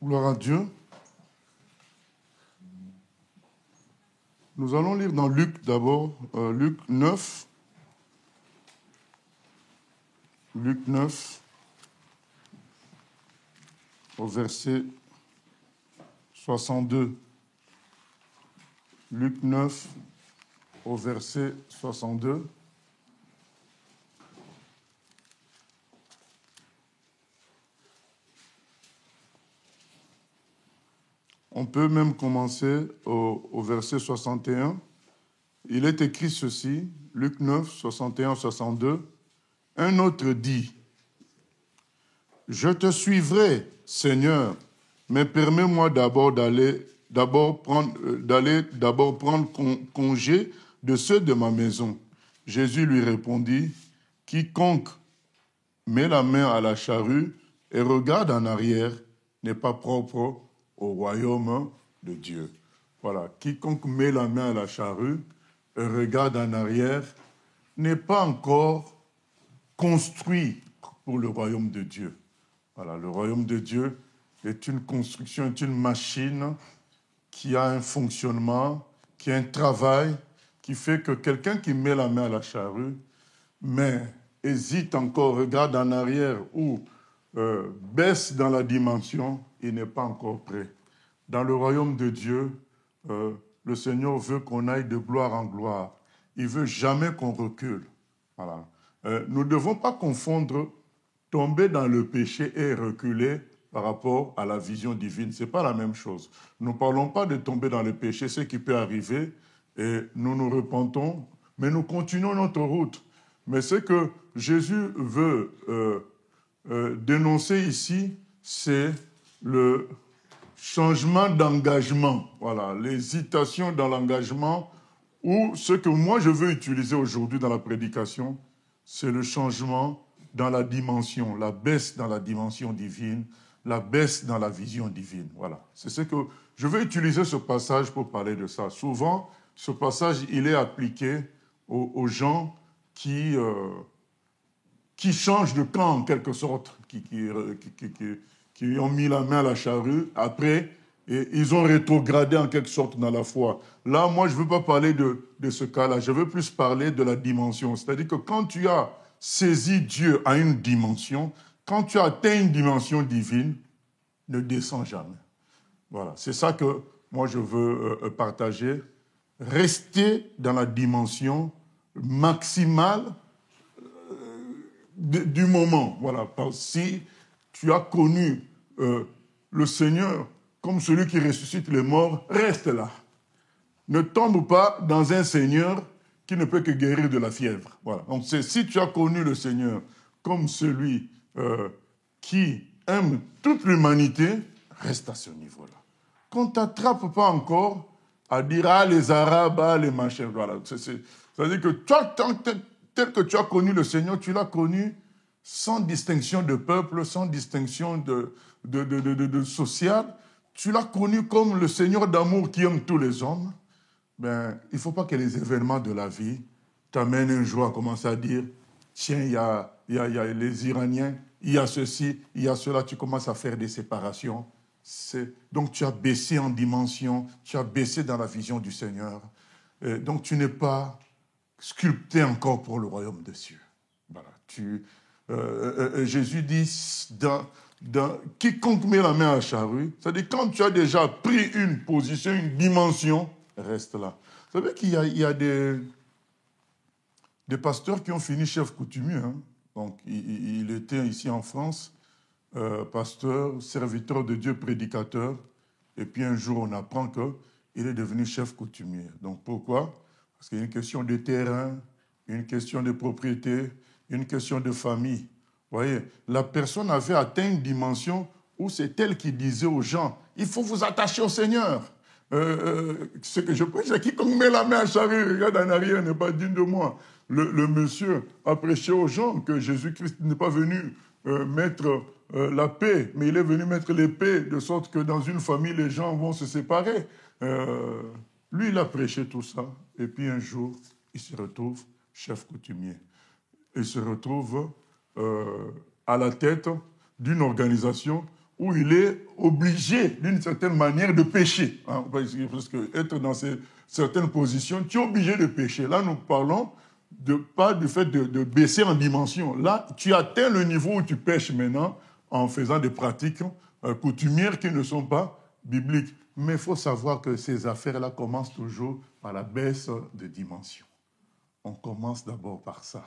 Gloire à Dieu. Nous allons lire dans Luc d'abord, Luc 9. Luc 9, au verset 62. Luc 9, au verset 62. On peut même commencer au verset 61. Il est écrit ceci, Luc 9, 61, 62. Un autre dit, « Je te suivrai, Seigneur, mais permets-moi d'abord prendre congé de ceux de ma maison. » Jésus lui répondit, « Quiconque met la main à la charrue et regarde en arrière n'est pas propre au royaume de Dieu. » Voilà, quiconque met la main à la charrue et regarde en arrière n'est pas encore construit pour le royaume de Dieu. Voilà, le royaume de Dieu est une construction, est une machine qui a un fonctionnement, qui a un travail, qui fait que quelqu'un qui met la main à la charrue, mais hésite encore, regarde en arrière ou baisse dans la dimension, il n'est pas encore prêt. Dans le royaume de Dieu, le Seigneur veut qu'on aille de gloire en gloire. Il ne veut jamais qu'on recule. Voilà. Nous ne devons pas confondre tomber dans le péché et reculer par rapport à la vision divine. Ce n'est pas la même chose. Nous ne parlons pas de tomber dans le péché, ce qui peut arriver, et nous nous repentons, mais nous continuons notre route. Mais ce que Jésus veut dénoncer ici, c'est le changement d'engagement. Voilà, l'hésitation dans l'engagement, ou ce que moi je veux utiliser aujourd'hui dans la prédication, c'est le changement dans la dimension, la baisse dans la dimension divine, la baisse dans la vision divine. Voilà, c'est ce que je veux utiliser ce passage pour parler de ça. Souvent, ce passage, il est appliqué aux gens qui changent de camp en quelque sorte, qui ont mis la main à la charrue, après, et ils ont rétrogradé en quelque sorte dans la foi. Là, moi, je ne veux pas parler de ce cas-là, je veux plus parler de la dimension. C'est-à-dire que quand tu as saisi Dieu à une dimension, quand tu as atteint une dimension divine, ne descends jamais. Voilà, c'est ça que moi je veux partager. Rester dans la dimension maximale du moment. Voilà, si tu as connu le Seigneur comme celui qui ressuscite les morts, reste là. Ne tombe pas dans un Seigneur qui ne peut que guérir de la fièvre. Voilà. Donc, si tu as connu le Seigneur comme celui qui aime toute l'humanité, reste à ce niveau-là. Qu'on ne t'attrape pas encore à dire « Ah, les Arabes, ah, les machins ». Voilà. C'est-à-dire que toi, tel que tu as connu le Seigneur, tu l'as connu sans distinction de peuple, sans distinction de social. Tu l'as connu comme le Seigneur d'amour qui aime tous les hommes. Ben, il ne faut pas que les événements de la vie t'amènent un jour à commencer à dire « Tiens, il y a les Iraniens, il y a ceci, il y a cela », tu commences à faire des séparations. Donc tu as baissé en dimension, tu as baissé dans la vision du Seigneur. Donc tu n'es pas sculpté encore pour le royaume de Dieu. Voilà. Jésus dit quiconque met la main à la charrue, c'est-à-dire quand tu as déjà pris une position, une dimension, reste là. Vous savez qu'il y a des pasteurs qui ont fini chef coutumier. Hein. Donc il était ici en France, pasteur, serviteur de Dieu, prédicateur, et puis un jour on apprend qu'il est devenu chef coutumier. Donc pourquoi? Parce qu'il y a une question de terrain, une question de propriété, une question de famille. Vous voyez, la personne avait atteint une dimension où c'est elle qui disait aux gens, il faut vous attacher au Seigneur. Ce que je prêche, c'est quiconque met la main à charrue, regarde en arrière, n'est pas digne de moi. Le monsieur a prêché aux gens que Jésus-Christ n'est pas venu mettre la paix, mais il est venu mettre l'épée, de sorte que dans une famille, les gens vont se séparer. Lui, il a prêché tout ça, et puis un jour, il se retrouve chef coutumier. Il se retrouve à la tête d'une organisation où il est obligé, d'une certaine manière, de pécher. Hein, parce que être dans certaines positions, tu es obligé de pécher. Là, nous parlons pas du fait de baisser en dimension. Là, tu atteins le niveau où tu pêches maintenant en faisant des pratiques coutumières qui ne sont pas bibliques. Mais il faut savoir que ces affaires-là commencent toujours par la baisse de dimension. On commence d'abord par ça.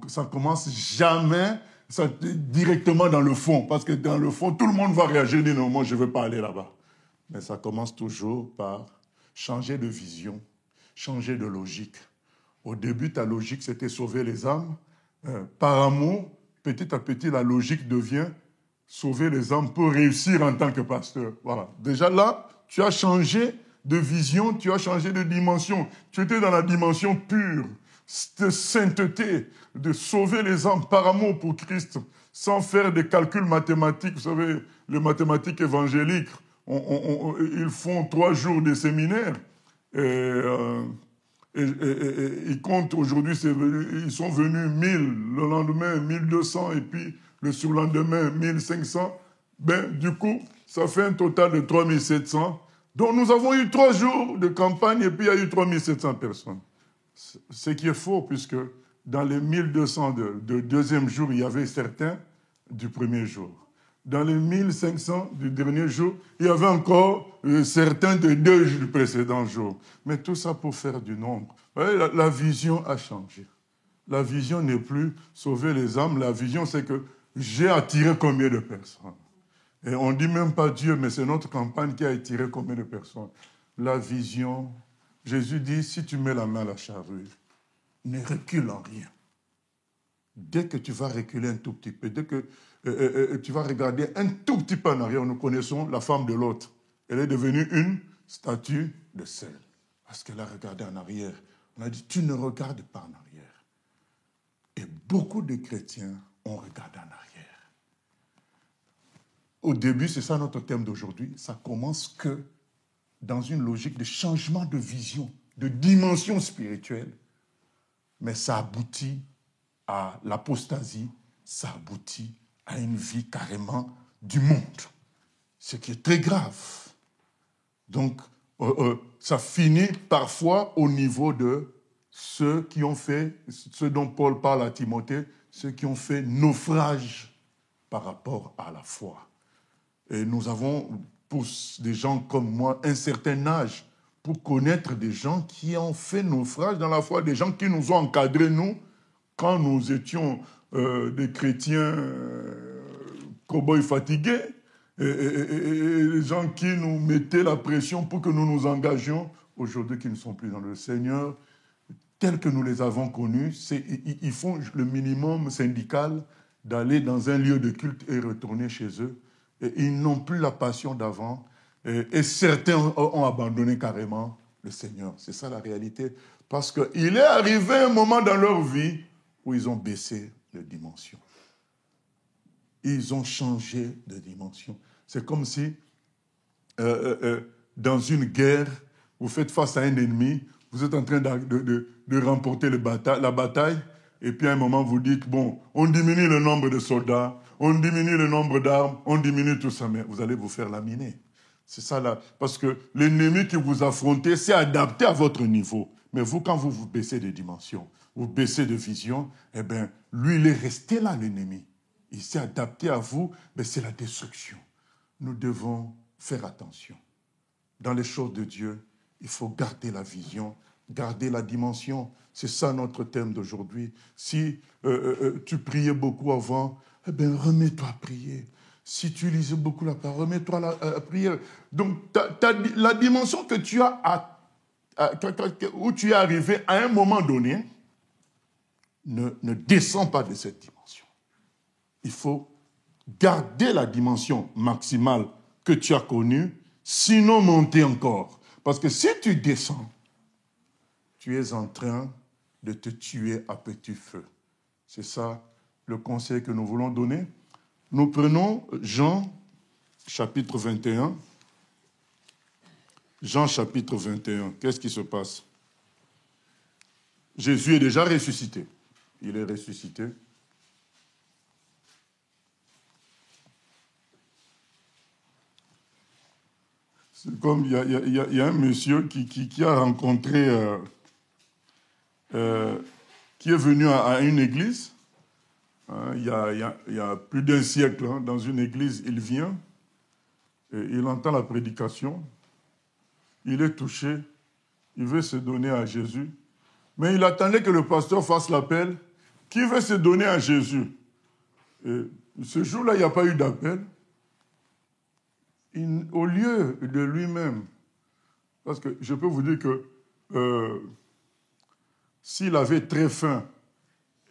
Ça ne commence jamais directement dans le fond, parce que dans le fond, tout le monde va réagir et dire non, moi je ne veux pas aller là-bas. Mais ça commence toujours par changer de vision, changer de logique. Au début, ta logique, c'était sauver les âmes. Par amour, petit à petit, la logique devient sauver les âmes pour réussir en tant que pasteur. Voilà. Déjà là, tu as changé de vision, tu as changé de dimension. Tu étais dans la dimension pure, de sainteté, de sauver les âmes par amour pour Christ, sans faire des calculs mathématiques. Vous savez, les mathématiques évangéliques, ils font 3 jours de séminaire. Ils comptent aujourd'hui, ils sont venus 1000, le lendemain 1200 et puis le surlendemain 1500. Du coup, ça fait un total de 3700. Donc nous avons eu 3 jours de campagne et puis il y a eu 3700 personnes. Ce qui est faux, puisque dans les 1200 de deuxième jour, il y avait certains du premier jour. Dans les 1500 du dernier jour, il y avait encore certains de 2 du précédent jour. Mais tout ça pour faire du nombre. Vous voyez, la vision a changé. La vision n'est plus sauver les âmes. La vision, c'est que j'ai attiré combien de personnes. Et on ne dit même pas Dieu, mais c'est notre campagne qui a attiré combien de personnes. La vision, Jésus dit, si tu mets la main à la charrue, ne recule en rien. Dès que tu vas reculer un tout petit peu, dès que tu vas regarder un tout petit peu en arrière, nous connaissons la femme de Lot. Elle est devenue une statue de sel. Parce qu'elle a regardé en arrière. On a dit, tu ne regardes pas en arrière. Et beaucoup de chrétiens ont regardé en arrière. Au début, c'est ça notre thème d'aujourd'hui, ça commence que dans une logique de changement de vision, de dimension spirituelle, mais ça aboutit à l'apostasie, ça aboutit à une vie carrément du monde, ce qui est très grave. Donc, ça finit parfois au niveau de ceux qui ont fait, ce dont Paul parle à Timothée, ceux qui ont fait naufrage par rapport à la foi. Et nous avons, pour des gens comme moi, un certain âge pour connaître des gens qui ont fait naufrage dans la foi, des gens qui nous ont encadrés, nous, quand nous étions des chrétiens cow-boys fatigués, et les gens qui nous mettaient la pression pour que nous nous engagions, aujourd'hui qui ne sont plus dans le Seigneur, tels que nous les avons connus, ils font le minimum syndical d'aller dans un lieu de culte et retourner chez eux. Et ils n'ont plus la passion d'avant. Et certains ont abandonné carrément le Seigneur. C'est ça la réalité. Parce qu'il est arrivé un moment dans leur vie où ils ont baissé de dimension. Ils ont changé de dimension. C'est comme si, dans une guerre, vous faites face à un ennemi, vous êtes en train de remporter la bataille, et puis à un moment, vous dites, bon, on diminue le nombre de soldats, on diminue le nombre d'armes, on diminue tout ça, mais vous allez vous faire laminer. C'est ça là. Parce que l'ennemi que vous affrontez, c'est adapté à votre niveau. Mais vous, quand vous vous baissez de dimension, vous baissez de vision, eh bien, lui, il est resté là, l'ennemi. Il s'est adapté à vous, mais c'est la destruction. Nous devons faire attention. Dans les choses de Dieu, il faut garder la vision, garder la dimension. C'est ça notre thème d'aujourd'hui. Si tu priais beaucoup avant, eh bien, remets-toi à prier. Si tu lisais beaucoup la parole, remets-toi à prier. Donc, la dimension que tu as, où tu es arrivé à un moment donné, ne descends pas de cette dimension. Il faut garder la dimension maximale que tu as connue, sinon monter encore. Parce que si tu descends, tu es en train de te tuer à petit feu. C'est ça le conseil que nous voulons donner. Nous prenons Jean, chapitre 21. Jean, chapitre 21. Qu'est-ce qui se passe? Jésus est déjà ressuscité. Il est ressuscité. C'est comme il y a un monsieur qui a rencontré, qui est venu à une église, hein, il y a plus d'un siècle, hein, dans une église, il vient, et il entend la prédication, il est touché, il veut se donner à Jésus, mais il attendait que le pasteur fasse l'appel. Qui veut se donner à Jésus? Et ce jour-là, il n'y a pas eu d'appel. Au lieu de lui-même, parce que je peux vous dire que s'il avait très faim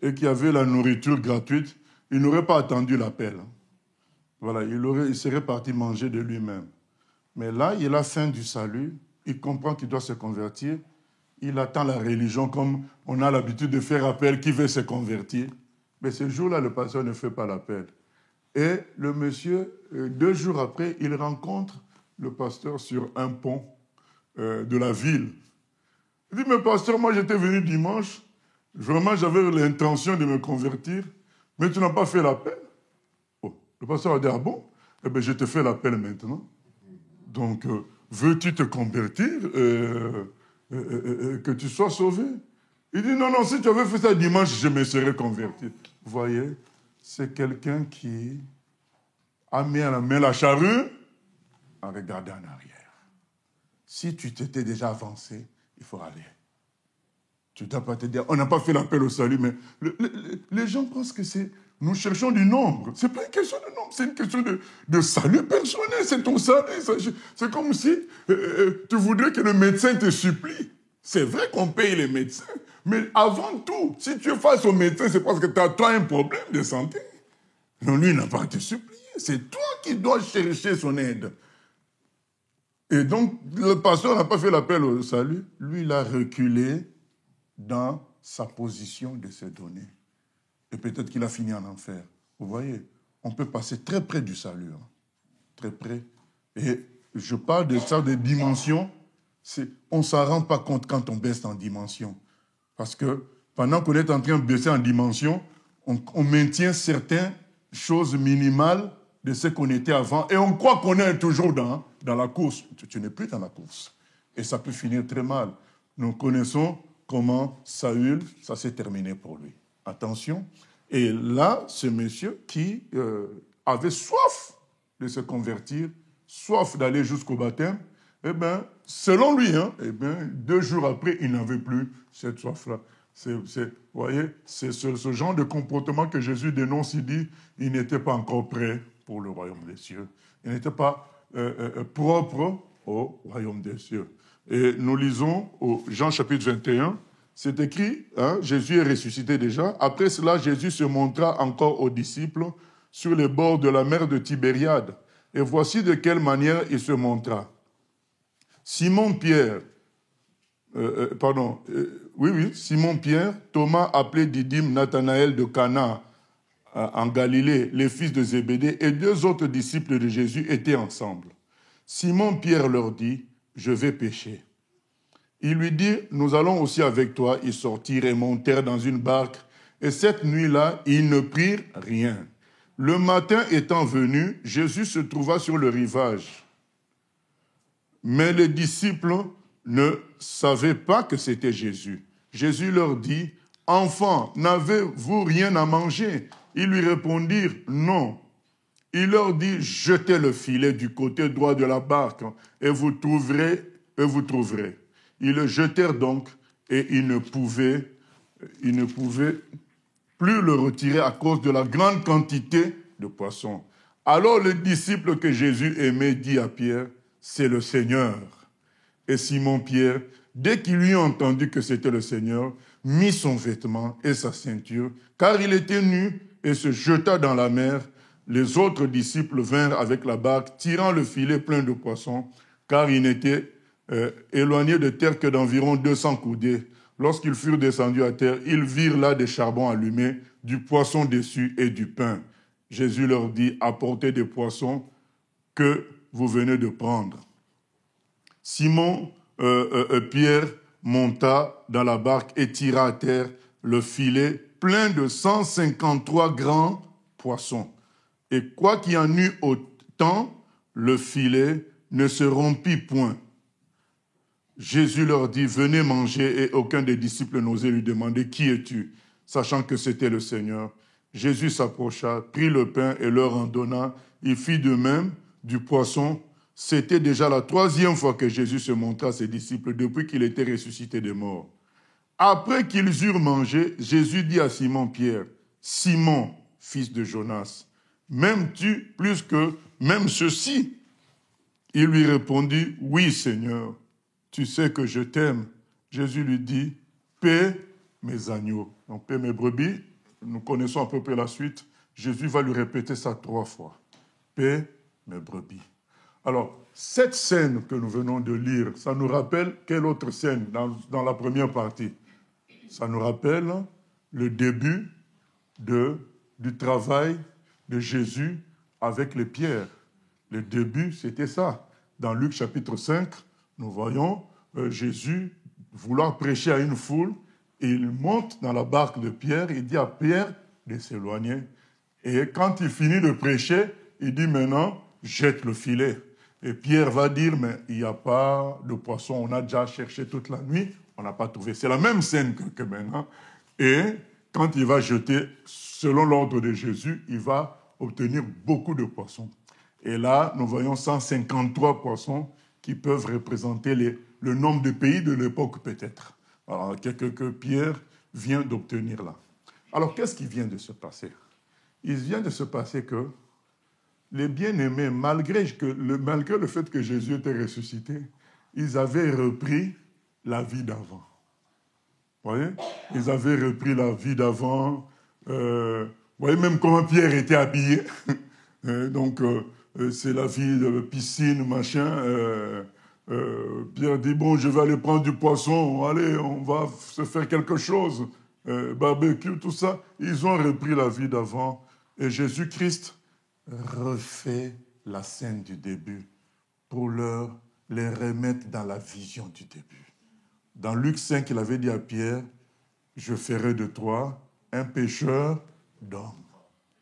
et qu'il y avait la nourriture gratuite, il n'aurait pas attendu l'appel. Voilà, il serait parti manger de lui-même. Mais là, il a faim du salut, il comprend qu'il doit se convertir, il attend la religion comme on a l'habitude de faire appel, qui veut se convertir. Mais ce jour-là, le pasteur ne fait pas l'appel. Et le monsieur, 2 jours après, il rencontre le pasteur sur un pont de la ville. Il dit, mais pasteur, moi j'étais venu dimanche, vraiment j'avais l'intention de me convertir, mais tu n'as pas fait l'appel. Oh. Le pasteur a dit, ah bon? Eh bien, je te fais l'appel maintenant. Donc, veux-tu te convertir, que tu sois sauvé? Il dit, non, si tu avais fait ça dimanche, je me serais converti. Vous voyez, c'est quelqu'un qui a mis à la main la charrue en regardant en arrière. Si tu t'étais déjà avancé, il faut aller. Tu ne dois pas te dire, on n'a pas fait l'appel au salut, mais les gens pensent que c'est... Nous cherchons du nombre. Ce n'est pas une question de nombre, c'est une question de salut personnel, c'est ton salut. C'est comme si tu voudrais que le médecin te supplie. C'est vrai qu'on paye les médecins, mais avant tout, si tu es face au médecin, c'est parce que tu as toi un problème de santé. Non, lui, il n'a pas à te supplier. C'est toi qui dois chercher son aide. Et donc, le pasteur n'a pas fait l'appel au salut. Lui, il a reculé dans sa position de se donner. Et peut-être qu'il a fini en enfer. Vous voyez, on peut passer très près du salut. Hein. Très près. Et je parle de ça, des dimensions. On ne s'en rend pas compte quand on baisse en dimension. Parce que pendant qu'on est en train de baisser en dimension, on maintient certaines choses minimales de ce qu'on était avant. Et on croit qu'on est toujours dans la course. Tu n'es plus dans la course. Et ça peut finir très mal. Nous connaissons comment Saül, ça s'est terminé pour lui. Attention. Et là, ce monsieur qui avait soif de se convertir, soif d'aller jusqu'au baptême, eh bien, selon lui, hein, eh bien, 2 jours après, il n'avait plus cette soif-là. Vous voyez, c'est ce genre de comportement que Jésus dénonce. Il dit, il n'était pas encore prêt pour le royaume des cieux. Il n'était pas propre au royaume des cieux. Et nous lisons au Jean chapitre 21, c'est écrit, hein, Jésus est ressuscité déjà. Après cela, Jésus se montra encore aux disciples sur les bords de la mer de Tibériade. Et voici de quelle manière il se montra. Simon Pierre, Simon Pierre, Thomas appelé Didyme, Nathanaël de Cana en Galilée, les fils de Zébédée, et 2 autres disciples de Jésus étaient ensemble. Simon Pierre leur dit, je vais pêcher. Il lui dit, nous allons aussi avec toi. Ils sortirent et montèrent dans une barque. Et cette nuit-là, ils ne prirent rien. Le matin étant venu, Jésus se trouva sur le rivage. Mais les disciples ne savaient pas que c'était Jésus. Jésus leur dit, enfants, n'avez-vous rien à manger? Ils lui répondirent, non. Il leur dit, jetez le filet du côté droit de la barque et vous trouverez. Ils le jetèrent donc et ils ne pouvaient plus le retirer à cause de la grande quantité de poissons. Alors le disciple que Jésus aimait dit à Pierre, c'est le Seigneur. Et Simon Pierre, dès qu'il eut entendu que c'était le Seigneur, mit son vêtement et sa ceinture, car il était nu, et se jeta dans la mer. Les autres disciples vinrent avec la barque, tirant le filet plein de poissons, car il n'était éloigné de terre que d'environ 200 coudées. Lorsqu'ils furent descendus à terre, ils virent là des charbons allumés, du poisson dessus et du pain. Jésus leur dit, apportez des poissons que vous venez de prendre. Simon Pierre monta dans la barque et tira à terre le filet plein de 153 grands poissons. Et quoi qu'il y en eût autant, le filet ne se rompit point. Jésus leur dit, venez manger, et aucun des disciples n'osait lui demander, qui es-tu? Sachant que c'était le Seigneur. Jésus s'approcha, prit le pain et leur en donna. Il fit de même du poisson. C'était déjà la 3e fois que Jésus se montra à ses disciples depuis qu'il était ressuscité des morts. Après qu'ils eurent mangé, Jésus dit à Simon-Pierre, « Simon, fils de Jonas, m'aimes-tu plus que même ceci ?» Il lui répondit, « Oui, Seigneur, tu sais que je t'aime. » Jésus lui dit, « Paie mes agneaux. » Donc, paie mes brebis. Nous connaissons à peu près la suite. Jésus va lui répéter ça 3 fois. « Paie mes brebis. » Alors, cette scène que nous venons de lire, ça nous rappelle quelle autre scène dans la première partie? Ça nous rappelle le début du travail de Jésus avec les pierres. Le début, c'était ça. Dans Luc chapitre 5, nous voyons Jésus vouloir prêcher à une foule, et il monte dans la barque de Pierre, il dit à Pierre de s'éloigner. Et quand il finit de prêcher, il dit maintenant, jette le filet. Et Pierre va dire, mais il n'y a pas de poisson, on a déjà cherché toute la nuit, on n'a pas trouvé. C'est la même scène que maintenant. Et quand il va jeter, selon l'ordre de Jésus, il va obtenir beaucoup de poissons. Et là, nous voyons 153 poissons qui peuvent représenter le nombre de pays de l'époque peut-être. Alors, que Pierre vient d'obtenir là. Alors, qu'est-ce qui vient de se passer? Il vient de se passer que les bien-aimés, malgré le fait que Jésus était ressuscité, ils avaient repris la vie d'avant. Vous voyez? Ils avaient repris la vie d'avant. Vous voyez même comment Pierre était habillé. Donc, c'est la vie de piscine, machin. Pierre dit, bon, je vais aller prendre du poisson, allez, on va se faire quelque chose. Barbecue, tout ça. Ils ont repris la vie d'avant. Et Jésus-Christ refait la scène du début pour les remettre dans la vision du début. Dans Luc 5, il avait dit à Pierre, je ferai de toi un pêcheur d'hommes.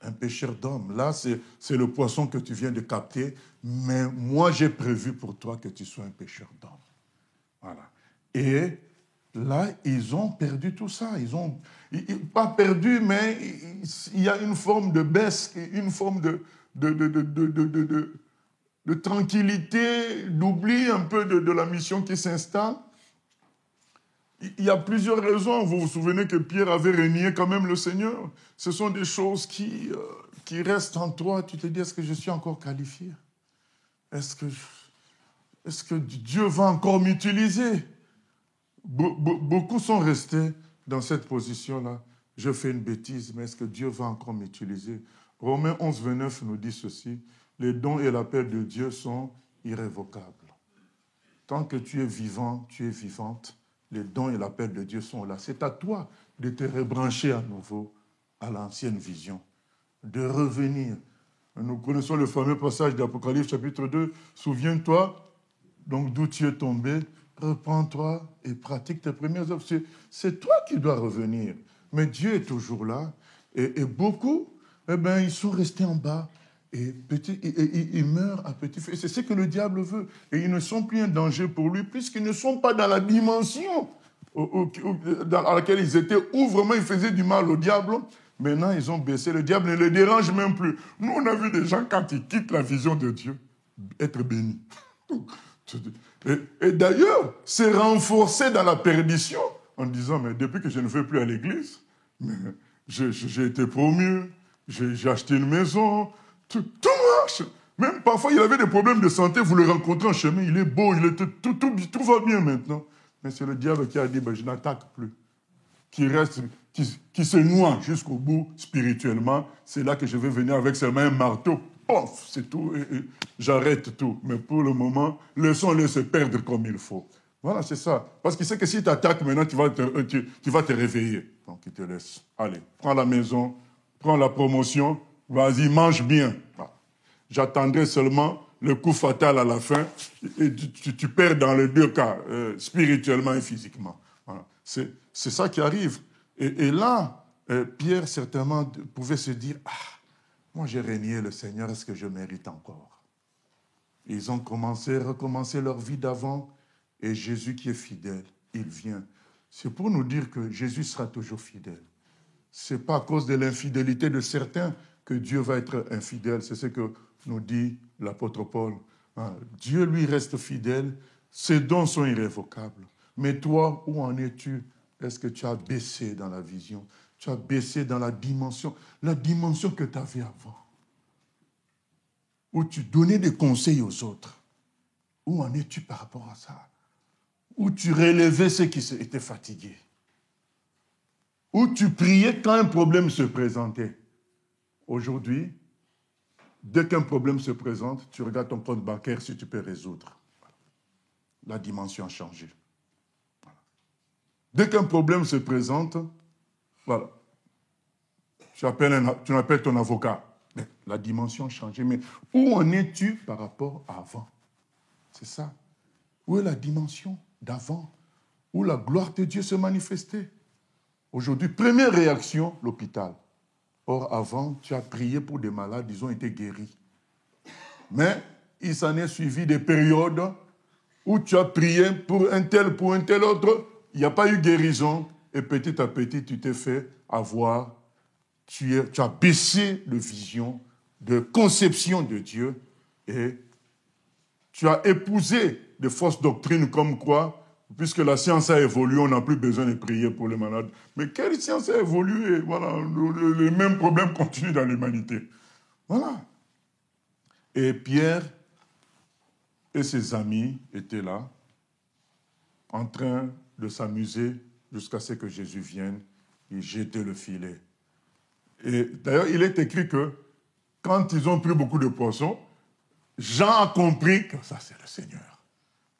Un pêcheur d'hommes. Là, c'est le poisson que tu viens de capter, mais moi, j'ai prévu pour toi que tu sois un pêcheur d'hommes. Voilà. Et là, ils ont perdu tout ça. Ils ont pas perdu, mais il y a une forme de baisse, une forme de tranquillité, d'oubli un peu de la mission qui s'installe. Il y a plusieurs raisons. Vous vous souvenez que Pierre avait renié quand même le Seigneur. Ce sont des choses qui restent en toi. Tu te dis, est-ce que je suis encore qualifié? Est-ce que Dieu va encore m'utiliser? Beaucoup sont restés dans cette position-là. Je fais une bêtise, mais est-ce que Dieu va encore m'utiliser? Romains 11, 29 nous dit ceci. Les dons et l'appel de Dieu sont irrévocables. Tant que tu es vivant, tu es vivante, les dons et l'appel de Dieu sont là. C'est à toi de te rebrancher à nouveau à l'ancienne vision, de revenir. Nous connaissons le fameux passage d'Apocalypse chapitre 2. Souviens-toi, donc d'où tu es tombé, reprends-toi et pratique tes premières œuvres. C'est toi qui dois revenir. Mais Dieu est toujours là. Et beaucoup, ils sont restés en bas. Et ils meurent à petit feu. C'est ce que le diable veut. Et ils ne sont plus un danger pour lui, puisqu'ils ne sont pas dans la dimension dans laquelle ils étaient, où vraiment ils faisaient du mal au diable. Maintenant, ils ont baissé. Le diable ne les dérange même plus. Nous, on a vu des gens, quand ils quittent la vision de Dieu, être bénis. Et d'ailleurs, c'est renforcé dans la perdition, en disant, mais depuis que je ne vais plus à l'église, j'ai été promu, j'ai acheté une maison, tout marche. Même parfois, il avait des problèmes de santé, vous le rencontrez en chemin, il est beau, tout va bien maintenant. Mais c'est le diable qui a dit, je n'attaque plus. Qui se noie jusqu'au bout spirituellement, c'est là que je vais venir avec seulement un marteau. Pof, c'est tout, et j'arrête tout. Mais pour le moment, laissons-le se perdre comme il faut. Voilà, c'est ça. Parce qu'il sait que si tu attaques maintenant, tu vas te réveiller. Donc il te laisse. Allez, prends la maison, prends la promotion, vas-y, mange bien. Voilà. J'attendrai seulement le coup fatal à la fin, et tu perds dans les deux cas, spirituellement et physiquement. Voilà. C'est ça qui arrive. Et là, Pierre certainement pouvait se dire, moi j'ai renié le Seigneur, est-ce que je mérite encore? Ils ont recommencé leur vie d'avant. Et Jésus qui est fidèle, il vient. C'est pour nous dire que Jésus sera toujours fidèle. Ce n'est pas à cause de l'infidélité de certains que Dieu va être infidèle. C'est ce que nous dit l'apôtre Paul. Dieu, lui, reste fidèle. Ses dons sont irrévocables. Mais toi, où en es-tu? Est-ce que tu as baissé dans la vision? Tu as baissé dans la dimension que tu avais avant, où tu donnais des conseils aux autres. Où en es-tu par rapport à ça? Où tu relevais ceux qui étaient fatigués? Où tu priais quand un problème se présentait? Aujourd'hui, dès qu'un problème se présente, tu regardes ton compte bancaire si tu peux résoudre. La dimension a changé. Dès qu'un problème se présente, voilà. Tu appelles ton avocat. Mais la dimension a changé. Mais où en es-tu par rapport à avant? C'est ça. Où est la dimension d'avant? Où la gloire de Dieu se manifestait? Aujourd'hui, première réaction, l'hôpital. Or, avant, tu as prié pour des malades, ils ont été guéris. Mais il s'en est suivi des périodes où tu as prié pour un tel autre, il n'y a pas eu guérison, et petit à petit, tu t'es fait avoir. Tu as baissé de vision, de conception de Dieu, et tu as épousé de fausses doctrines comme quoi, puisque la science a évolué, on n'a plus besoin de prier pour les malades. Mais quelle science a évolué? Voilà, le même problème continue dans l'humanité. Voilà. Et Pierre et ses amis étaient là, en train de s'amuser jusqu'à ce que Jésus vienne et jette le filet. Et d'ailleurs, il est écrit que quand ils ont pris beaucoup de poissons, Jean a compris que ça, c'est le Seigneur.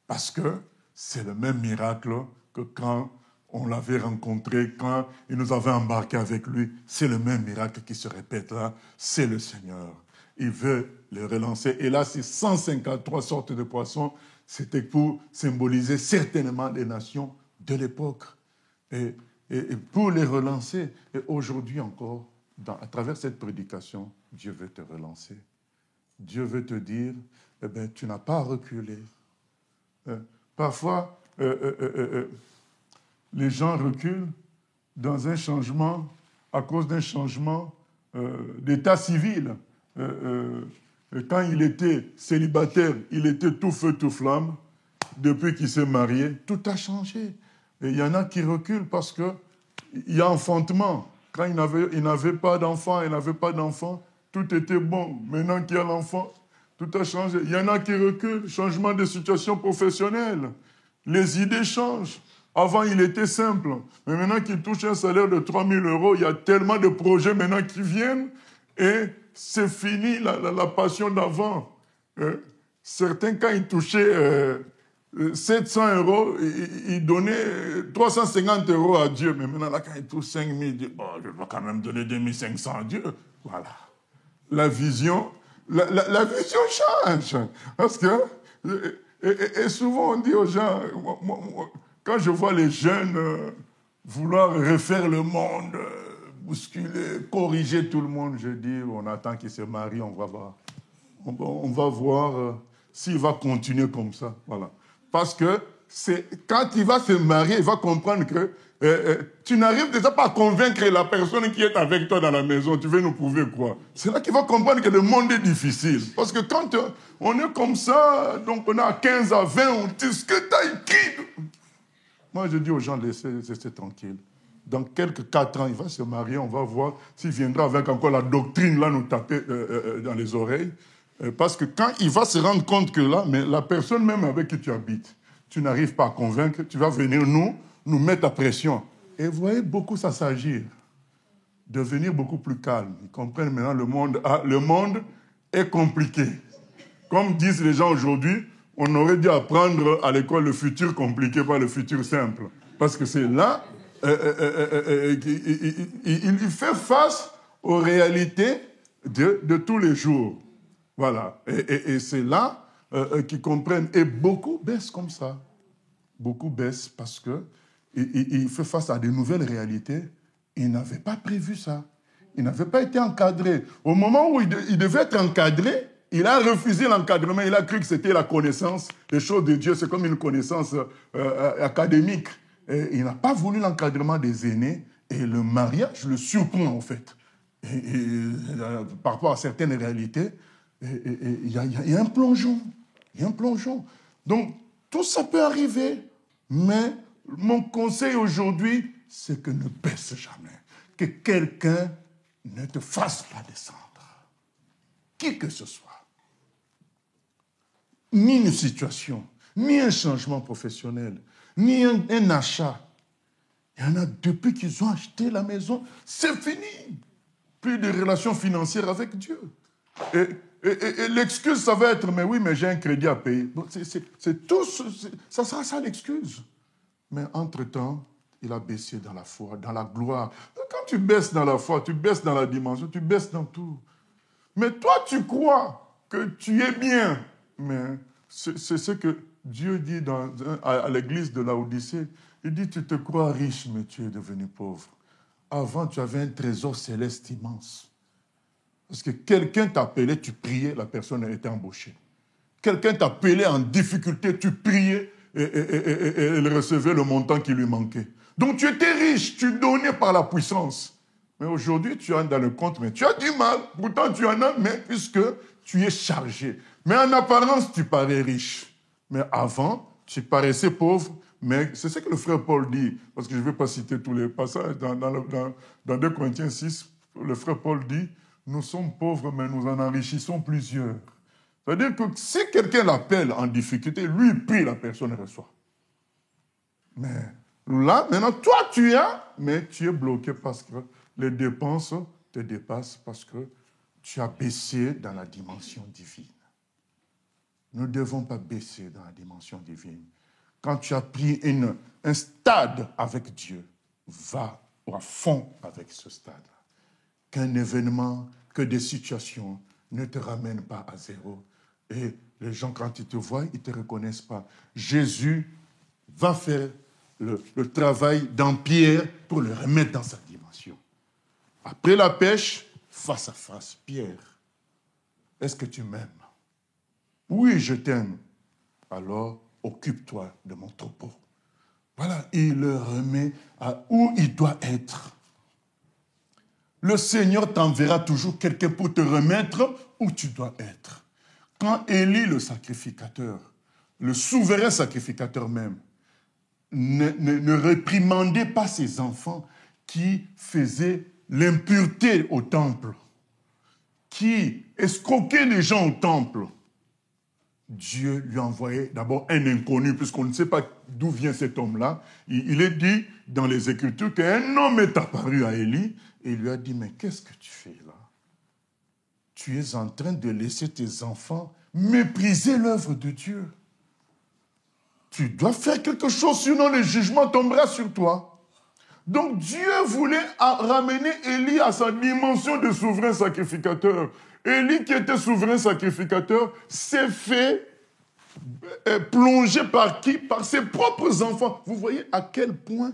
Parce que c'est le même miracle que quand on l'avait rencontré, quand il nous avait embarqué avec lui. C'est le même miracle qui se répète là. C'est le Seigneur. Il veut le relancer. Et là, ces 153 sortes de poissons, c'était pour symboliser certainement les nations de l'époque. Et pour les relancer. Et aujourd'hui encore, à travers cette prédication, Dieu veut te relancer. Dieu veut te dire, eh bien, tu n'as pas reculé. Parfois, les gens reculent dans un changement, à cause d'un changement d'état civil. Quand il était célibataire, il était tout feu, tout flamme. Depuis qu'il s'est marié, tout a changé. Et il y en a qui reculent parce qu'il y a enfantement. Quand il n'avait pas d'enfant, tout était bon. Maintenant qu'il y a l'enfant, tout a changé. Il y en a qui reculent, changement de situation professionnelle. Les idées changent. Avant, il était simple. Mais maintenant qu'il touche un salaire de 3 000 €, il y a tellement de projets maintenant qui viennent et c'est fini la passion d'avant. Certains, quand ils touchaient 700 €, ils donnaient 350 € à Dieu. Mais maintenant, là, quand ils touchent 5 000, ils disent, oh, je dois quand même donner 2 500 à Dieu. Voilà. La vision change. Parce que, et souvent on dit aux gens, quand je vois les jeunes vouloir refaire le monde, bousculer, corriger tout le monde, je dis, on attend qu'il se marie, on va voir. On va voir s'il va continuer comme ça. Voilà. Parce que quand il va se marier, il va comprendre que tu n'arrives déjà pas à convaincre la personne qui est avec toi dans la maison. Tu veux nous prouver quoi? C'est là qu'il va comprendre que le monde est difficile. Parce que quand on est comme ça, donc on a 15 à 20, on dit ce que tu as écrit. Moi, je dis aux gens, laissez tranquille. Dans quelques 4 ans, il va se marier, on va voir s'il viendra avec encore la doctrine là nous taper dans les oreilles. Parce que quand il va se rendre compte que là, mais la personne même avec qui tu habites, tu n'arrives pas à convaincre, tu vas venir nous mettre la pression. Et vous voyez beaucoup ça s'agir. Devenir beaucoup plus calme. Ils comprennent maintenant le monde est compliqué. Comme disent les gens aujourd'hui, on aurait dû apprendre à l'école le futur compliqué, pas le futur simple. Parce que c'est là, il fait face aux réalités de tous les jours. Voilà. Et c'est là qu'ils comprennent. Et beaucoup baissent comme ça. Beaucoup baissent parce qu'il fait face à de nouvelles réalités. Il n'avait pas prévu ça. Il n'avait pas été encadré. Au moment où il devait être encadré, Il a refusé l'encadrement, il a cru que c'était la connaissance. Les choses de Dieu, c'est comme une connaissance académique. Et il n'a pas voulu l'encadrement des aînés. Et le mariage le surprend, en fait. Par rapport à certaines réalités, il y a un plongeon. Il y a un plongeon. Donc, tout ça peut arriver. Mais mon conseil aujourd'hui, c'est que ne baisse jamais. Que quelqu'un ne te fasse pas descendre. Qui que ce soit. Ni une situation, ni un changement professionnel, ni un achat. Il y en a depuis qu'ils ont acheté la maison, c'est fini. Plus de relations financières avec Dieu. Et l'excuse, ça va être, mais oui, mais j'ai un crédit à payer. Bon, c'est tout, ça sera ça l'excuse. Mais entre-temps, il a baissé dans la foi, dans la gloire. Quand tu baisses dans la foi, tu baisses dans la dimension, tu baisses dans tout. Mais toi, tu crois que tu es bien. Mais c'est ce que Dieu dit à l'église de Laodicée. Il dit, tu te crois riche, mais tu es devenu pauvre. Avant, tu avais un trésor céleste immense. Parce que quelqu'un t'appelait, tu priais, la personne était embauchée. Quelqu'un t'appelait en difficulté, tu priais et elle recevait le montant qui lui manquait. Donc tu étais riche, tu donnais par la puissance. Mais aujourd'hui, tu es dans le compte, mais tu as du mal. Pourtant, tu en as, mais puisque tu es chargé. Mais en apparence, tu parais riche. Mais avant, tu paraissais pauvre. Mais c'est ce que le frère Paul dit, parce que je ne vais pas citer tous les passages. Dans 2 Corinthiens 6, le frère Paul dit, nous sommes pauvres, mais nous en enrichissons plusieurs. C'est-à-dire que si quelqu'un l'appelle en difficulté, lui prie, la personne reçoit. Mais là, maintenant, toi, tu as, mais tu es bloqué parce que les dépenses te dépassent, parce que tu as baissé dans la dimension divine. Nous ne devons pas baisser dans la dimension divine. Quand tu as pris un stade avec Dieu, va à fond avec ce stade. Qu'un événement, que des situations ne te ramènent pas à zéro. Et les gens, quand ils te voient, ils ne te reconnaissent pas. Jésus va faire le travail dans Pierre pour le remettre dans sa dimension. Après la pêche, face à face, Pierre, est-ce que tu m'aimes? Oui, je t'aime. Alors, occupe-toi de mon troupeau. Voilà, il le remet à où il doit être. Le Seigneur t'enverra toujours quelqu'un pour te remettre où tu dois être. Quand Élie, le sacrificateur, le souverain sacrificateur même, ne réprimandait pas ses enfants qui faisaient l'impureté au temple, qui escroquaient les gens au temple, Dieu lui a envoyé d'abord un inconnu, puisqu'on ne sait pas d'où vient cet homme-là. Il est dit dans les Écritures qu'un homme est apparu à Élie et il lui a dit, mais qu'est-ce que tu fais là? Tu es en train de laisser tes enfants mépriser l'œuvre de Dieu. Tu dois faire quelque chose, sinon le jugement tombera sur toi. Donc Dieu voulait ramener Élie à sa dimension de souverain sacrificateur. Élie, qui était souverain sacrificateur, s'est fait plonger par qui? Par ses propres enfants. Vous voyez à quel point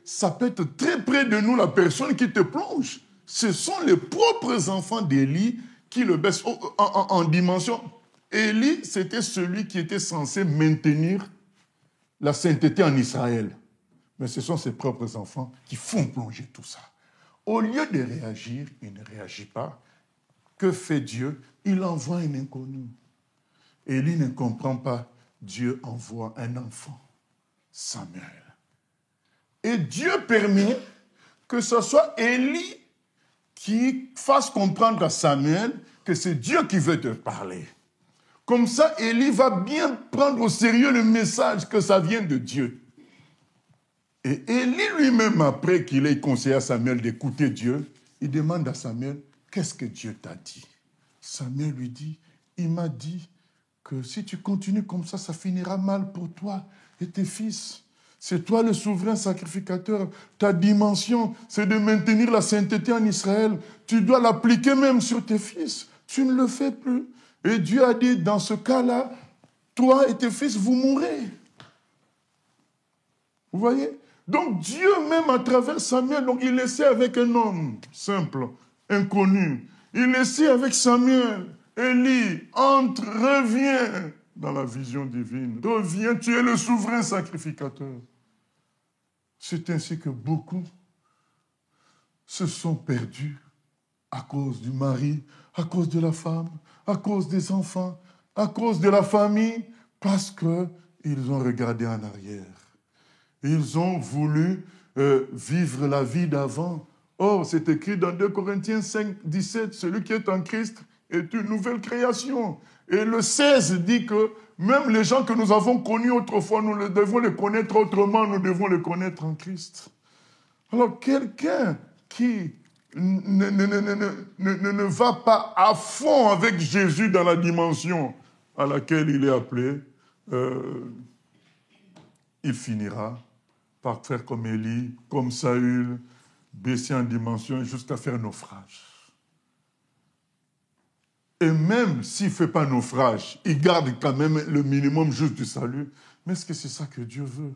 ça peut être très près de nous, la personne qui te plonge. Ce sont les propres enfants d'Élie qui le baissent en dimension. Élie, c'était celui qui était censé maintenir la sainteté en Israël. Mais ce sont ses propres enfants qui font plonger tout ça. Au lieu de réagir, il ne réagit pas. Que fait Dieu? Il envoie un inconnu. Élie ne comprend pas. Dieu envoie un enfant, Samuel. Et Dieu permet que ce soit Élie qui fasse comprendre à Samuel que c'est Dieu qui veut te parler. Comme ça, Élie va bien prendre au sérieux le message que ça vient de Dieu. Et Élie lui-même, après qu'il ait conseillé à Samuel d'écouter Dieu, il demande à Samuel, qu'est-ce que Dieu t'a dit? Samuel lui dit, il m'a dit que si tu continues comme ça finira mal pour toi et tes fils. C'est toi le souverain sacrificateur. Ta dimension, c'est de maintenir la sainteté en Israël. Tu dois l'appliquer même sur tes fils. Tu ne le fais plus. Et Dieu a dit, dans ce cas-là, toi et tes fils, vous mourrez. Vous voyez? Donc Dieu, même à travers Samuel, donc il laissait avec un homme simple, inconnu. Il laissait avec Samuel Élie, entre, reviens dans la vision divine. Reviens, tu es le souverain sacrificateur. C'est ainsi que beaucoup se sont perdus à cause du mari, à cause de la femme, à cause des enfants, à cause de la famille, parce qu'ils ont regardé en arrière. Ils ont voulu vivre la vie d'avant. Or, c'est écrit dans 2 Corinthiens 5, 17, celui qui est en Christ est une nouvelle création. Et le 16 dit que même les gens que nous avons connus autrefois, nous devons les connaître autrement, nous devons les connaître en Christ. Alors, quelqu'un qui ne va pas à fond avec Jésus dans la dimension à laquelle il est appelé, il finira par faire comme Élie, comme Saül, baisser en dimension jusqu'à faire naufrage. Et même s'il ne fait pas naufrage, il garde quand même le minimum juste du salut. Mais est-ce que c'est ça que Dieu veut?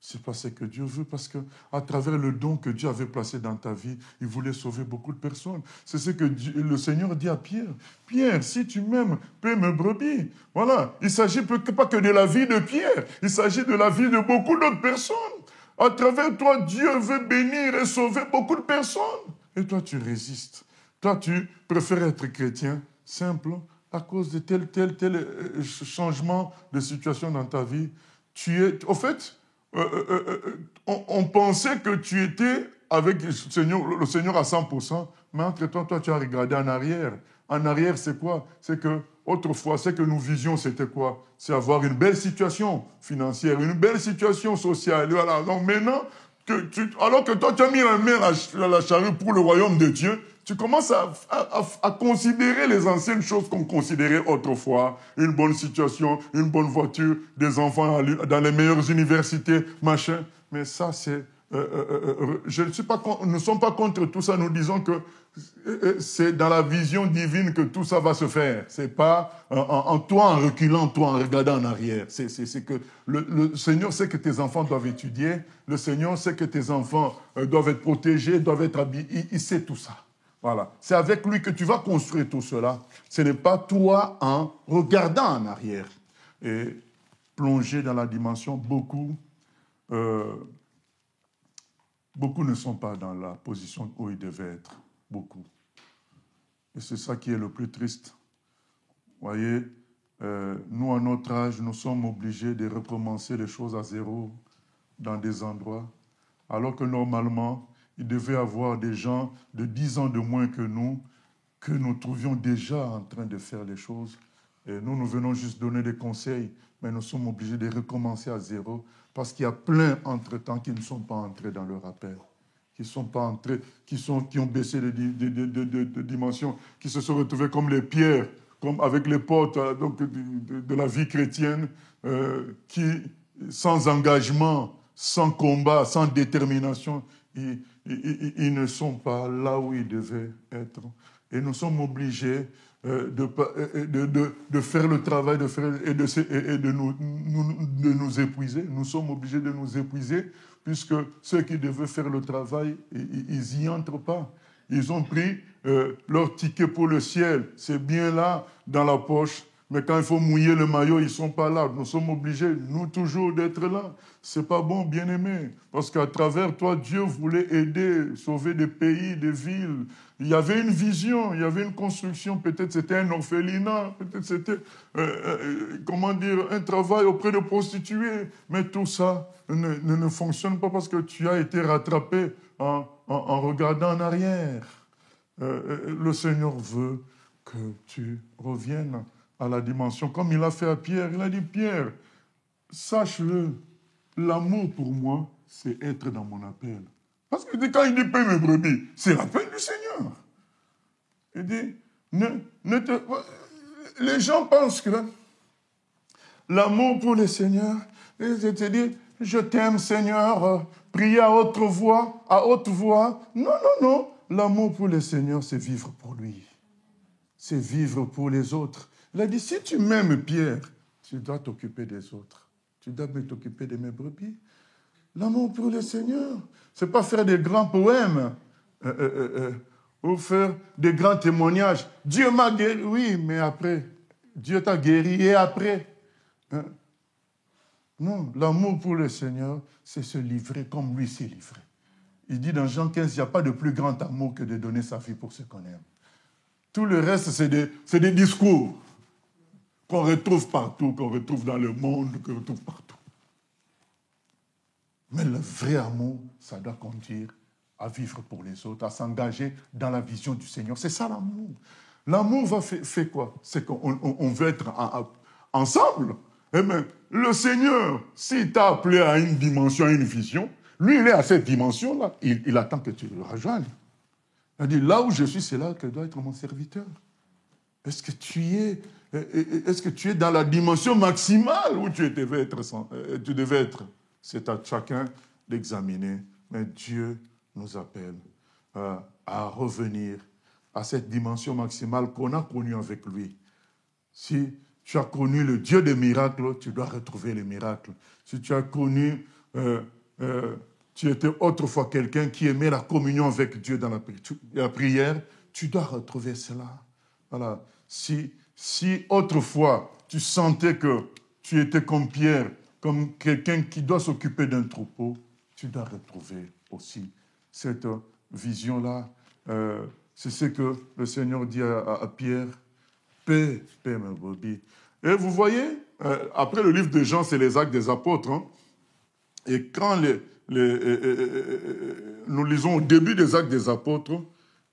C'est pas ce que Dieu veut, parce qu'à travers le don que Dieu avait placé dans ta vie, il voulait sauver beaucoup de personnes. C'est ce que le Seigneur dit à Pierre. Pierre, si tu m'aimes, paie mes brebis. Voilà. Il ne s'agit pas que de la vie de Pierre, il s'agit de la vie de beaucoup d'autres personnes. À travers toi, Dieu veut bénir et sauver beaucoup de personnes. Et toi, tu résistes. Toi, tu préfères être chrétien simple à cause de tel changement de situation dans ta vie. Au fait, on pensait que tu étais avec le Seigneur à 100%, mais entre-temps, toi, tu as regardé en arrière. En arrière, c'est quoi? C'est que, autrefois, c'est que nous visions, c'était quoi? C'est avoir une belle situation financière, une belle situation sociale. Voilà. Donc maintenant, alors que toi, tu as mis la main à la charrue pour le royaume de Dieu, tu commences à considérer les anciennes choses qu'on considérait autrefois. Une bonne situation, une bonne voiture, des enfants dans les meilleures universités, machin. Mais ça, c'est... nous ne sommes pas contre tout ça. Nous disons que c'est dans la vision divine que tout ça va se faire. C'est pas en toi, en reculant, toi, en regardant en arrière. C'est que le Seigneur sait que tes enfants doivent étudier. Le Seigneur sait que tes enfants doivent être protégés, doivent être habillés. Il sait tout ça. Voilà. C'est avec lui que tu vas construire tout cela. Ce n'est pas toi en regardant en arrière. Et plonger dans la dimension, beaucoup ne sont pas dans la position où ils devaient être. Beaucoup. Et c'est ça qui est le plus triste. Vous voyez, nous, à notre âge, nous sommes obligés de recommencer les choses à zéro dans des endroits, alors que normalement, il devait y avoir des gens de 10 ans de moins que nous trouvions déjà en train de faire les choses. Et nous venons juste donner des conseils, mais nous sommes obligés de recommencer à zéro, parce qu'il y a plein, entre-temps, qui ne sont pas entrés dans leur appel, qui sont pas entrés, qui ont baissé de dimension, qui se sont retrouvés comme les pierres, comme avec les portes de la vie chrétienne, qui, sans engagement, sans combat, sans détermination, ils ne sont pas là où ils devaient être. Et nous sommes obligés de faire le travail et de nous épuiser. Nous sommes obligés de nous épuiser, puisque ceux qui devaient faire le travail, ils n'y entrent pas. Ils ont pris leur ticket pour le ciel. C'est bien là, dans la poche. Mais quand il faut mouiller le maillot, ils ne sont pas là. Nous sommes obligés, nous, toujours d'être là. Ce n'est pas bon, bien-aimé. Parce qu'à travers toi, Dieu voulait aider, sauver des pays, des villes. Il y avait une vision, il y avait une construction. Peut-être c'était un orphelinat, peut-être c'était, un travail auprès de prostituées. Mais tout ça ne fonctionne pas parce que tu as été rattrapé en regardant en arrière. Le Seigneur veut que tu reviennes à la dimension, comme il a fait à Pierre. Il a dit, Pierre, sache-le, l'amour pour moi, c'est être dans mon appel. Parce que quand il dit paie mes brebis, c'est l'appel du Seigneur. Il dit, les gens pensent que l'amour pour le Seigneur, ils te disent, je t'aime Seigneur, prier à haute voix. Non, non, non. L'amour pour le Seigneur, c'est vivre pour lui. C'est vivre pour les autres. Il a dit, si tu m'aimes, Pierre, tu dois t'occuper des autres. Tu dois t'occuper de mes brebis. L'amour pour le Seigneur, ce n'est pas faire des grands poèmes ou faire des grands témoignages. Dieu m'a guéri, oui, mais après, Dieu t'a guéri et après. Hein? Non, l'amour pour le Seigneur, c'est se livrer comme lui s'est livré. Il dit dans Jean 15, il n'y a pas de plus grand amour que de donner sa vie pour ce qu'on aime. Tout le reste, c'est des discours qu'on retrouve partout, qu'on retrouve dans le monde, qu'on retrouve partout. Mais le vrai amour, ça doit conduire à vivre pour les autres, à s'engager dans la vision du Seigneur. C'est ça l'amour. L'amour fait quoi? C'est qu'on veut être ensemble. Eh bien, le Seigneur, s'il t'a appelé à une dimension, à une vision, lui, il est à cette dimension-là. Il attend que tu le rejoignes. Il dit, là où je suis, c'est là que doit être mon serviteur. Est-ce que tu es dans la dimension maximale où tu devais être? C'est à chacun d'examiner. Mais Dieu nous appelle à revenir à cette dimension maximale qu'on a connue avec lui. Si tu as connu le Dieu des miracles, tu dois retrouver les miracles. Si tu as connu, tu étais autrefois quelqu'un qui aimait la communion avec Dieu dans la prière, tu dois retrouver cela. Voilà. Si autrefois tu sentais que tu étais comme Pierre, comme quelqu'un qui doit s'occuper d'un troupeau, tu dois retrouver aussi cette vision-là. C'est ce que le Seigneur dit à Pierre. Paix, ma brebis. Et vous voyez, après le livre de Jean, c'est les Actes des Apôtres. Hein, et quand nous lisons au début des Actes des Apôtres,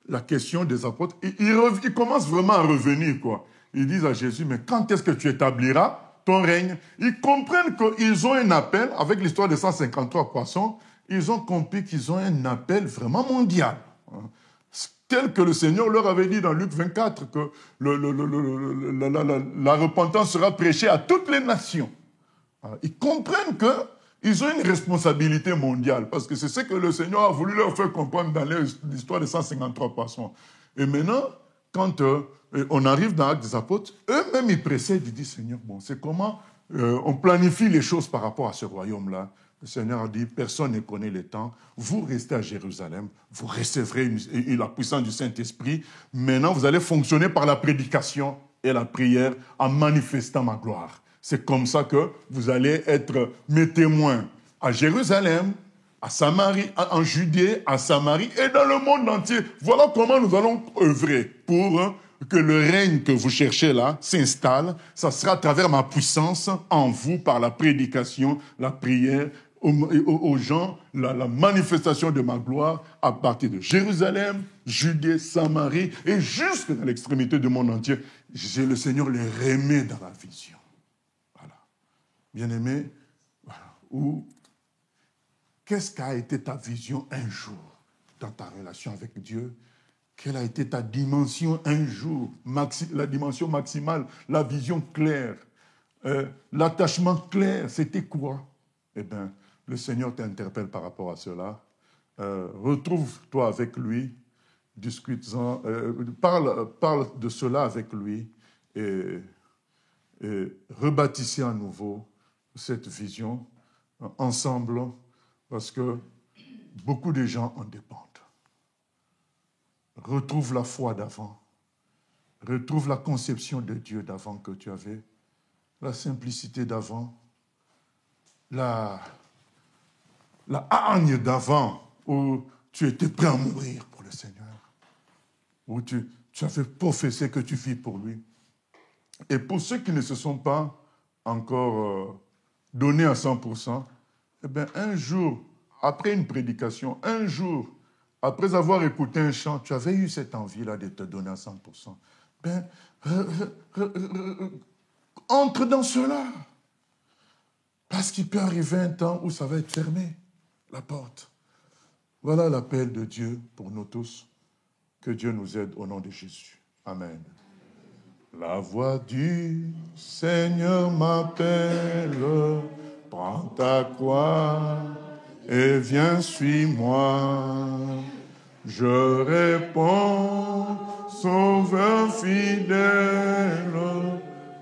la question des apôtres, ils commencent vraiment à revenir, quoi. Ils disent à Jésus, mais quand est-ce que tu établiras ton règne? Ils comprennent qu'ils ont un appel, avec l'histoire des 153 poissons, ils ont compris qu'ils ont un appel vraiment mondial. Tel que le Seigneur leur avait dit dans Luc 24, que la repentance sera prêchée à toutes les nations. Ils comprennent qu'ils ont une responsabilité mondiale, parce que c'est ce que le Seigneur a voulu leur faire comprendre dans l'histoire des 153 poissons. Et maintenant, quand on arrive dans l'Acte des Apôtres, eux-mêmes ils précèdent, ils disent, Seigneur, bon, c'est comment on planifie les choses par rapport à ce royaume-là. Le Seigneur a dit, personne ne connaît le temps, vous restez à Jérusalem, vous recevrez la puissance du Saint-Esprit, maintenant vous allez fonctionner par la prédication et la prière en manifestant ma gloire. C'est comme ça que vous allez être mes témoins à Jérusalem, à Samarie, en Judée, à Samarie et dans le monde entier. Voilà comment nous allons œuvrer pour que le règne que vous cherchez là s'installe. Ça sera à travers ma puissance en vous, par la prédication, la prière, aux gens, la manifestation de ma gloire à partir de Jérusalem, Judée, Samarie et jusque dans l'extrémité du monde entier. Le Seigneur les remet dans la vision. Voilà. Bien-aimé, voilà. Qu'est-ce qu'a été ta vision un jour dans ta relation avec Dieu? Quelle a été ta dimension un jour, la dimension maximale, la vision claire, l'attachement clair, c'était quoi? Eh bien, le Seigneur t'interpelle par rapport à cela. Retrouve-toi avec lui, discute-en, parle de cela avec lui et rebâtissez à nouveau cette vision ensemble, parce que beaucoup de gens en dépendent. Retrouve la foi d'avant. Retrouve la conception de Dieu d'avant que tu avais. La simplicité d'avant. La hargne d'avant, où tu étais prêt à mourir pour le Seigneur. Où tu avais professé que tu vis pour lui. Et pour ceux qui ne se sont pas encore donnés à 100%, eh bien, un jour, après une prédication, un jour, après avoir écouté un chant, tu avais eu cette envie-là de te donner à 100%. Ben, entre dans cela. Parce qu'il peut arriver un temps où ça va être fermé, la porte. Voilà l'appel de Dieu pour nous tous. Que Dieu nous aide au nom de Jésus. Amen. La voix du Seigneur m'appelle, prends ta croix et viens, suis-moi. Je réponds, Sauveur fidèle,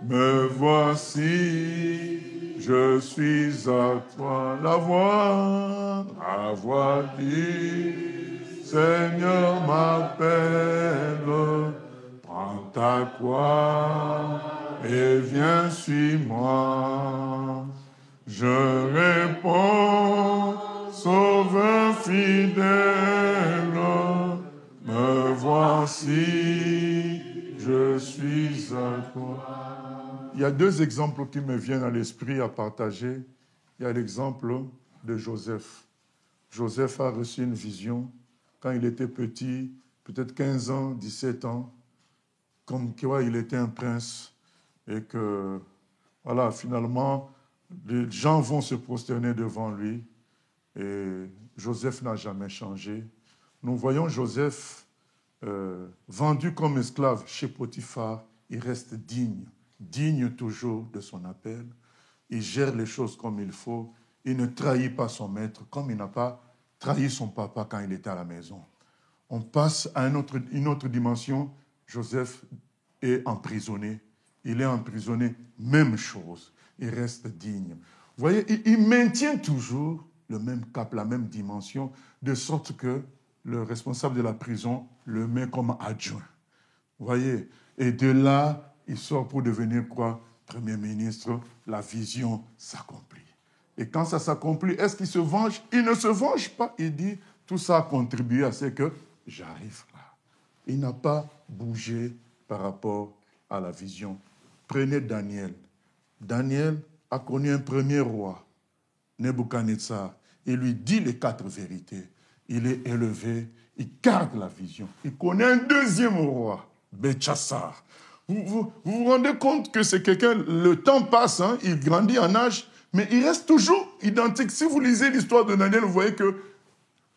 me voici, je suis à toi. La voix du Seigneur m'appelle, prends ta croix et viens, suis-moi. Je réponds, Sauveur fidèle, me voici, je suis à toi. Il y a deux exemples qui me viennent à l'esprit à partager. Il y a l'exemple de Joseph. Joseph a reçu une vision quand il était petit, peut-être 15 ans, 17 ans, comme quoi il était un prince et que, voilà, finalement, les gens vont se prosterner devant lui et Joseph n'a jamais changé. Nous voyons Joseph vendu comme esclave chez Potiphar, il reste digne, digne toujours de son appel. Il gère les choses comme il faut. Il ne trahit pas son maître comme il n'a pas trahi son papa quand il était à la maison. On passe à une autre dimension. Joseph est emprisonné. Il est emprisonné, même chose. Il reste digne. Vous voyez, il maintient toujours le même cap, la même dimension, de sorte que le responsable de la prison le met comme adjoint. Vous voyez, et de là, il sort pour devenir quoi? Premier ministre, la vision s'accomplit. Et quand ça s'accomplit, est-ce qu'il se venge? Il ne se venge pas. Il dit, tout ça a contribué à ce que j'arrive là. Il n'a pas bougé par rapport à la vision. Prenez Daniel. Daniel a connu un premier roi, Nebuchadnezzar. Il lui dit les 4 vérités. Il est élevé, il garde la vision. Il connaît un deuxième roi, Belchassar. Vous vous rendez compte que c'est quelqu'un, le temps passe, hein, il grandit en âge, mais il reste toujours identique. Si vous lisez l'histoire de Daniel, vous voyez que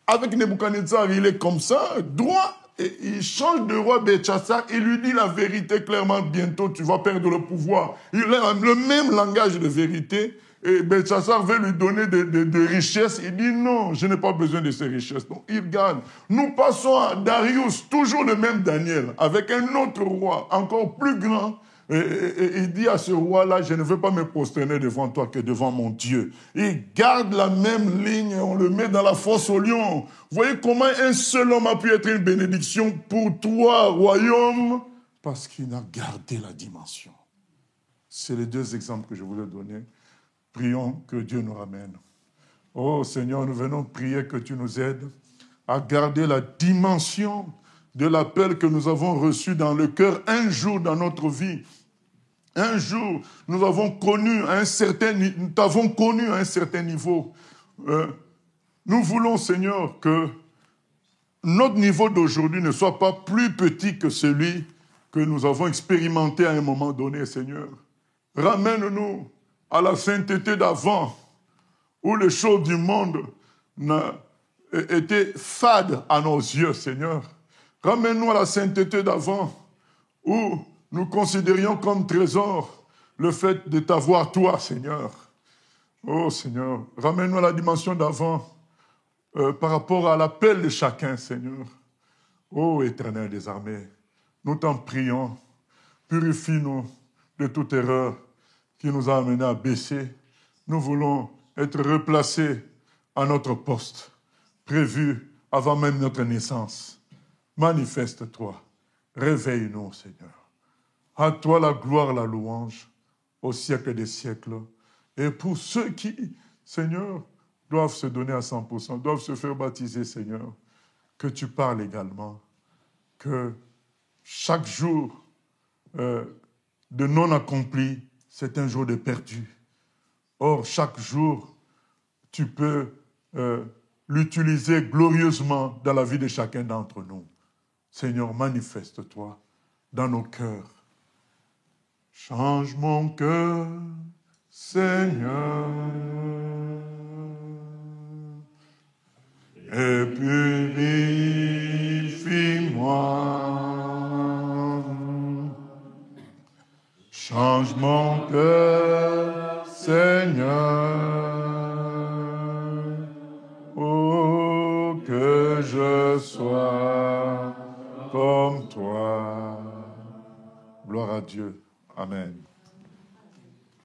avec Nebuchadnezzar, il est comme ça, droit, et il change de roi Belchassar, il lui dit la vérité clairement, bientôt tu vas perdre le pouvoir. Il a le même langage de vérité, et Belchassar veut lui donner de richesses. Il dit non, je n'ai pas besoin de ces richesses. Donc il garde. Nous passons à Darius, toujours le même Daniel, avec un autre roi, encore plus grand. Et il dit à ce roi-là, je ne veux pas me prosterner devant toi que devant mon Dieu. Il garde la même ligne, on le met dans la fosse au lion. Vous voyez comment un seul homme a pu être une bénédiction pour toi, royaume, parce qu'il a gardé la dimension. C'est les deux exemples que je voulais donner. Prions que Dieu nous ramène. Oh Seigneur, nous venons prier que tu nous aides à garder la dimension de l'appel que nous avons reçu dans le cœur un jour dans notre vie. Un jour, nous t'avons connu à un certain niveau. Nous voulons, Seigneur, que notre niveau d'aujourd'hui ne soit pas plus petit que celui que nous avons expérimenté à un moment donné, Seigneur. Ramène-nous à la sainteté d'avant, où les choses du monde étaient fades à nos yeux, Seigneur. Ramène-nous à la sainteté d'avant, où nous considérions comme trésor le fait de t'avoir toi, Seigneur. Oh, Seigneur, ramène-nous à la dimension d'avant par rapport à l'appel de chacun, Seigneur. Oh, Éternel des armées, nous t'en prions, purifie-nous de toute erreur qui nous a amenés à baisser. Nous voulons être replacés à notre poste, prévu avant même notre naissance. Manifeste-toi, réveille-nous, Seigneur. À toi la gloire, la louange, au siècle des siècles. Et pour ceux qui, Seigneur, doivent se donner à 100%, doivent se faire baptiser, Seigneur, que tu parles également, que chaque jour de non accompli, c'est un jour de perdu. Or, chaque jour, tu peux l'utiliser glorieusement dans la vie de chacun d'entre nous. Seigneur, manifeste-toi dans nos cœurs. Change mon cœur, Seigneur, et purifie-moi. Change mon cœur, Seigneur, oh, que je sois comme toi. Gloire à Dieu. Amen.